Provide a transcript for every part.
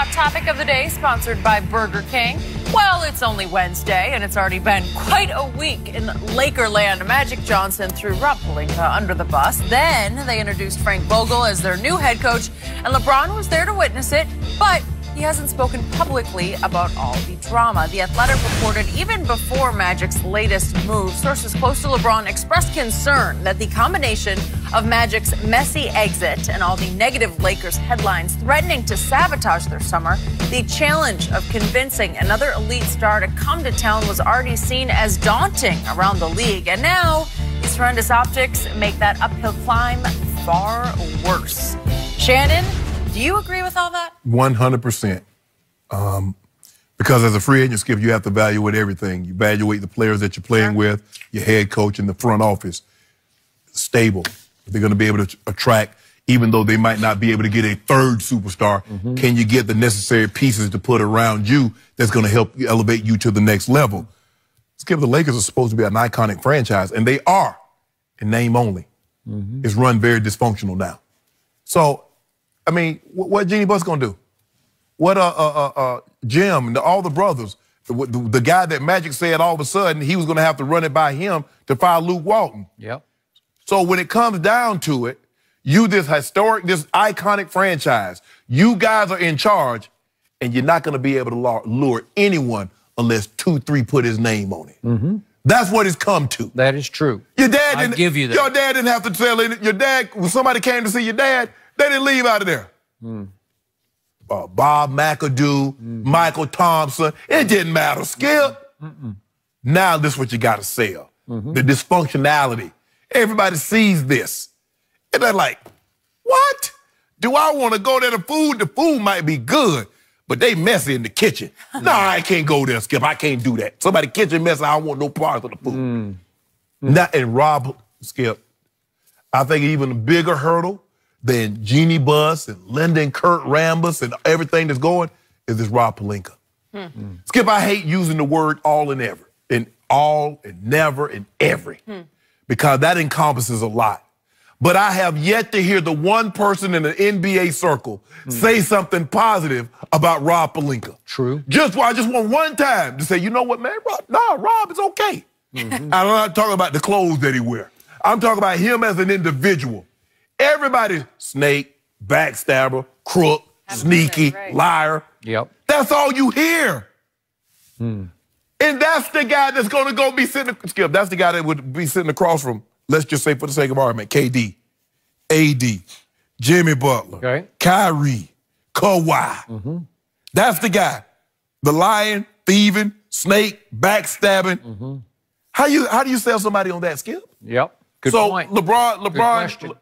hot topic of the day, sponsored by Burger King. Well, it's only Wednesday, and it's already been quite a week in Lakerland. Magic Johnson threw Rob Pelinka under the bus. Then they introduced Frank Vogel as their new head coach, and LeBron was there to witness it, but he hasn't spoken publicly about all the drama. The Athletic reported even before Magic's latest move, sources close to LeBron expressed concern that the combination of Magic's messy exit and all the negative Lakers headlines threatening to sabotage their summer, the challenge of convincing another elite star to come to town was already seen as daunting around the league. And now these horrendous optics make that uphill climb far worse. Shannon, do you agree with all that? 100%. Because as a free agent, Skip, you have to evaluate everything. You evaluate the players that you're playing with, your head coach, and the front office. Stable. They're going to be able to attract, even though they might not be able to get a third superstar. Can you get the necessary pieces to put around you that's going to help you elevate you to the next level? Skip, the Lakers are supposed to be an iconic franchise, and they are, in name only. It's run very dysfunctional now. So, I mean, what Jeannie Buss gonna do? What Jim and all the brothers, the guy that Magic said all of a sudden he was gonna have to run it by him to fire Luke Walton. Yep. So when it comes down to it, you this iconic franchise, you guys are in charge, and you're not gonna be able to lure anyone unless 2-3 put his name on it. That's what it's come to. That is true. Your dad didn't give you that. Your dad didn't have to tell it. Your dad, when somebody came to see your dad, they didn't leave out of there. Bob McAdoo, Michael Thompson, it didn't matter. Skip. Now this is what you got to sell. The dysfunctionality. Everybody sees this. And they're like, what? Do I want to go there to food? The food might be good, but they messy in the kitchen. No, I can't go there, Skip. I can't do that. Somebody kitchen messy, I don't want no parts of the food. Now, and Rob, Skip, I think even a bigger hurdle than Jeannie Buss and Linda and Kurt Rambis and everything that's going is this Rob Pelinka. Skip, I hate using the word all and ever, and all and never and every, because that encompasses a lot. But I have yet to hear the one person in the NBA circle say something positive about Rob Pelinka. True. I just want one time to say, you know what, man, Rob is okay. I'm not talking about the clothes that he wears. I'm talking about him as an individual. Everybody's snake, backstabber, crook, sneaky, liar. Yep. That's all you hear. And that's the guy that's going to go be sitting, Skip, that's the guy that would be sitting across from, let's just say for the sake of argument, KD, AD, Jimmy Butler, Kyrie, Kawhi. That's the guy. The lying, thieving, snake, backstabbing. How do you sell somebody on that, Skip? Yep. Good so point. LeBron,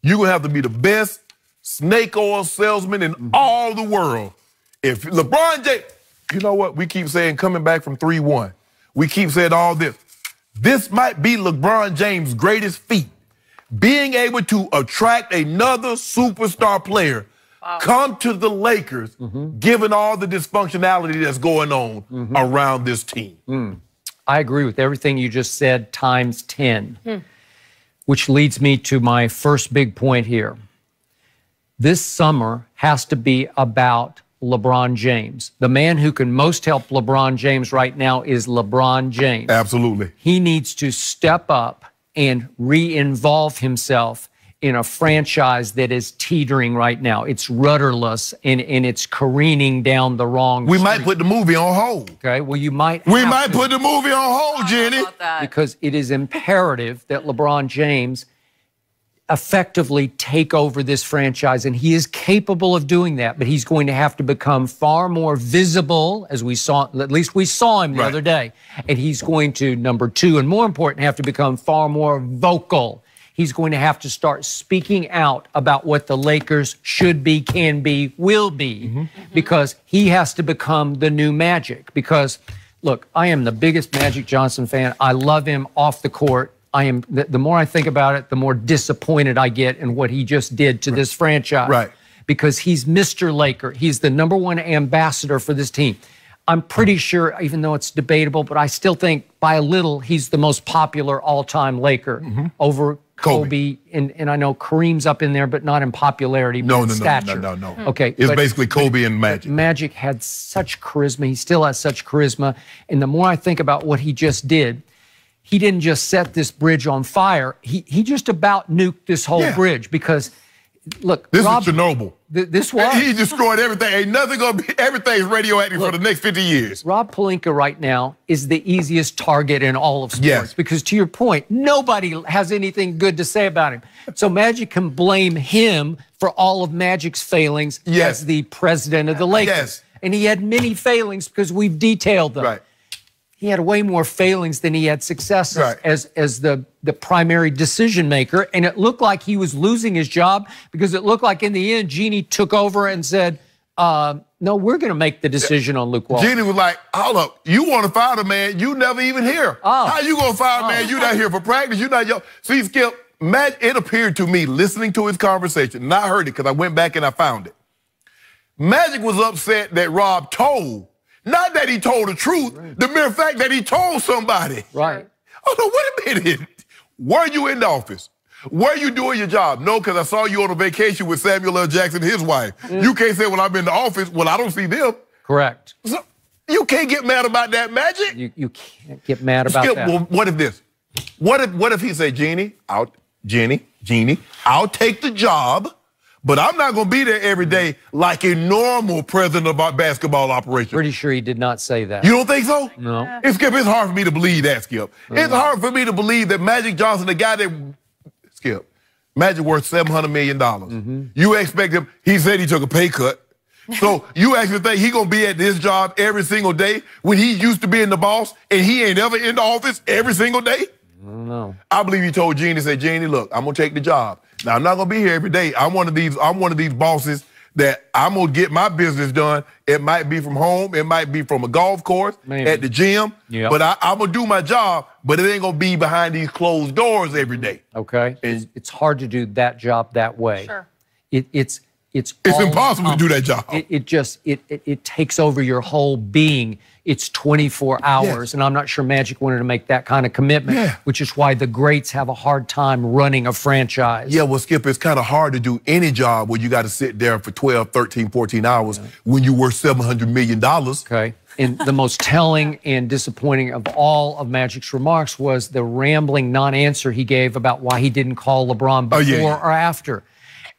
you're gonna have to be the best snake oil salesman in all the world. If LeBron James, you know what? We keep saying coming back from 3-1. We keep saying all this. This might be LeBron James' greatest feat. Being able to attract another superstar player, come to the Lakers, given all the dysfunctionality that's going on around this team. I agree with everything you just said times 10, which leads me to my first big point here. This summer has to be about LeBron James. The man who can most help LeBron James right now is LeBron James. Absolutely. He needs to step up and re-involve himself in a franchise that is teetering right now. It's rudderless and it's careening down the wrong We street. might put the movie on hold. Okay, well, you might We might put the movie on hold, Jenny. Because it is imperative that LeBron James effectively take over this franchise, and he is capable of doing that, but he's going to have to become far more visible, as we saw, at least we saw him the other day, and he's going to, number two, and more important, have to become far more vocal. He's going to have to start speaking out about what the Lakers should be, can be, will be, because he has to become the new Magic. Because, look, I am the biggest Magic Johnson fan. I love him off the court. The more I think about it, the more disappointed I get in what he just did to this franchise. Because he's Mr. Laker. He's the #1 ambassador for this team. I'm pretty sure, even though it's debatable, but I still think by a little, he's the most popular all-time Laker over Kobe, and I know Kareem's up in there, but not in popularity, but in stature. No. Okay. It's basically Kobe and Magic. Magic had such charisma. He still has such charisma. And the more I think about what he just did, he didn't just set this bridge on fire. He just about nuked this whole bridge because, look, this is Chernobyl. This was. He destroyed everything. Ain't nothing gonna be, everything's radioactive for the next 50 years. Rob Pelinka right now is the easiest target in all of sports because, to your point, nobody has anything good to say about him. So Magic can blame him for all of Magic's failings as the president of the Lakers. And he had many failings because we've detailed them. Right. He had way more failings than he had successes as the primary decision maker. And it looked like he was losing his job because it looked like in the end, Jeannie took over and said, no, we're going to make the decision on Luke Walton. Jeannie was like, hold up, you want to fire the man, you never even here. How you going to fire a man, you not here for practice, you not, see, Skip, it appeared to me, listening to his conversation, and I heard it because I went back and I found it. Magic was upset that Rob told. Not that he told the truth, the mere fact that he told somebody. Right. Oh, no, wait a minute. Were you in the office? Were you doing your job? No, because I saw you on a vacation with Samuel L. Jackson and his wife. You can't say, well, I'm in the office. Well, I don't see them. Correct. So you can't get mad about that, Magic. You can't get mad about that. Well, what if this? What if he said, Jeannie, I'll take the job, but I'm not going to be there every day like a normal president of our basketball operation. Pretty sure he did not say that. You don't think so? No. Skip, it's hard for me to believe that, Skip. It's hard for me to believe that Magic Johnson, the guy that, Skip, Magic worth $700 million. You expect him, he said he took a pay cut. So you actually think he going to be at this job every single day when he used to being the boss and he ain't ever in the office every single day? I don't know. I believe he told Jeannie, said, Jeannie, look, I'm going to take the job. Now, I'm not going to be here every day. I'm one of these bosses that I'm going to get my business done. It might be from home. It might be from a golf course, at the gym. But I'm going to do my job, but it ain't going to be behind these closed doors every day. Okay. And it's hard to do that job that way. Sure. It's impossible to do that job. It takes over your whole being. It's 24 hours, and I'm not sure Magic wanted to make that kind of commitment, which is why the greats have a hard time running a franchise. Yeah, well, Skip, it's kind of hard to do any job where you got to sit there for 12, 13, 14 hours when you're worth $700 million. Okay. And the most telling and disappointing of all of Magic's remarks was the rambling non-answer he gave about why he didn't call LeBron before or after.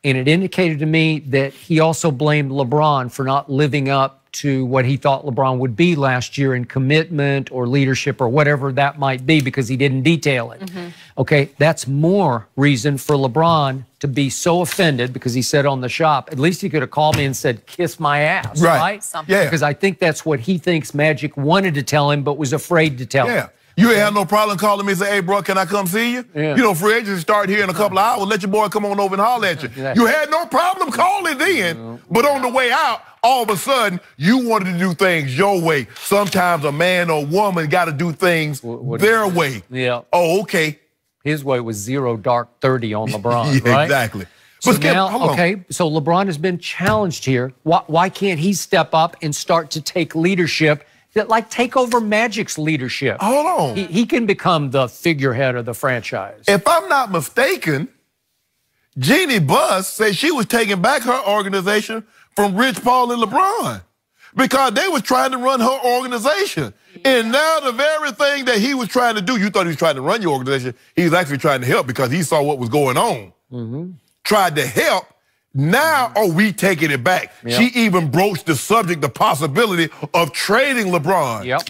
And it indicated to me that he also blamed LeBron for not living up to what he thought LeBron would be last year in commitment or leadership or whatever that might be because he didn't detail it. Okay, that's more reason for LeBron to be so offended because he said on the shop, at least he could have called me and said, kiss my ass, right? Yeah. Because I think that's what he thinks Magic wanted to tell him but was afraid to tell him. You ain't have no problem calling me and say, hey, bro, can I come see you? You know, free agency start here in a couple of hours. Let your boy come on over and holler at you. You had no problem calling then, but on the way out, all of a sudden, you wanted to do things your way. Sometimes a man or woman got to do things their way. Oh, okay. His way was 0 dark 30 on LeBron, right? Exactly. So now, so LeBron has been challenged here. Why can't he step up and start to take leadership? That take over Magic's leadership. Hold on. He can become the figurehead of the franchise. If I'm not mistaken, Jeannie Buss said she was taking back her organization from Rich Paul and LeBron because they was trying to run her organization. And now the very thing that he was trying to do, you thought he was trying to run your organization, he was actually trying to help because he saw what was going on. Tried to help. Now, we taking it back. She even broached the subject, the possibility of trading LeBron.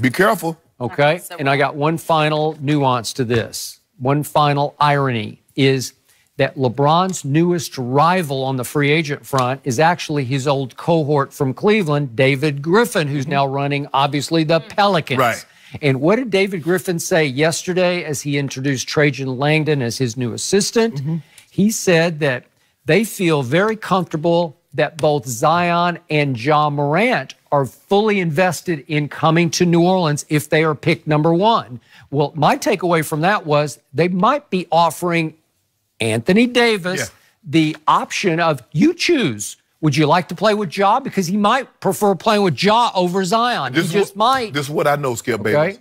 Be careful. Okay, and I got one final nuance to this. One final irony is that LeBron's newest rival on the free agent front is actually his old cohort from Cleveland, David Griffin, who's now running, obviously, the Pelicans. Right. And what did David Griffin say yesterday as he introduced Trajan Langdon as his new assistant? He said that they feel very comfortable that both Zion and Ja Morant are fully invested in coming to New Orleans if they are picked number 1. Well, my takeaway from that was they might be offering Anthony Davis the option of you choose. Would you like to play with Ja? Because he might prefer playing with Ja over Zion. He just might. This is what I know, Skip Bayless.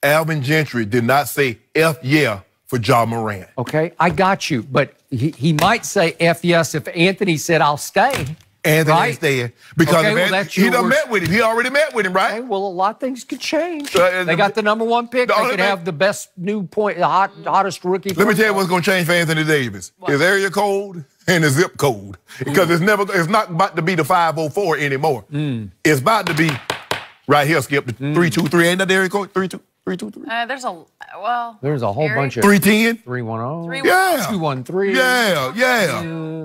Alvin Gentry did not say F yeah for Ja Morant. Okay, I got you. But he might say F yes if Anthony said I'll stay. Anthony right? ain't staying because Okay, if well, he done met with him. He already met with him, right? Okay, well, a lot of things could change. They They got the #1 pick. They only could thing- have the best new point, the hottest rookie. Let me tell you what's going to change for Anthony Davis. His area code and his zip code. Because it's not about to be the 504 anymore. It's about to be right here, Skip, the 323. Ain't that the area code? 323? There's a whole bunch of 310? 310. Yeah. 213. Yeah.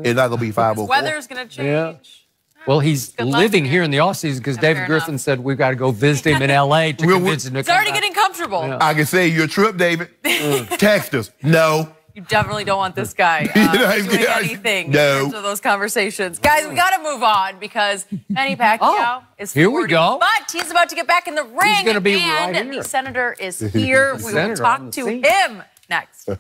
It's not going to be 504. Weather's going to change. Yeah. Well, he's Good luck, living man. here in the offseason because David fair Griffin enough. said we've got to go visit him in L.A. to convince him to It's come already back. getting comfortable. I can say your trip, David. Text us. No. You definitely don't want this guy doing anything in terms of those conversations. Guys, we got to move on because Manny Pacquiao is here we 40, go. but he's about to get back in the ring. gonna be and right here. the senator is here. We will senator on talk the to scene. him next.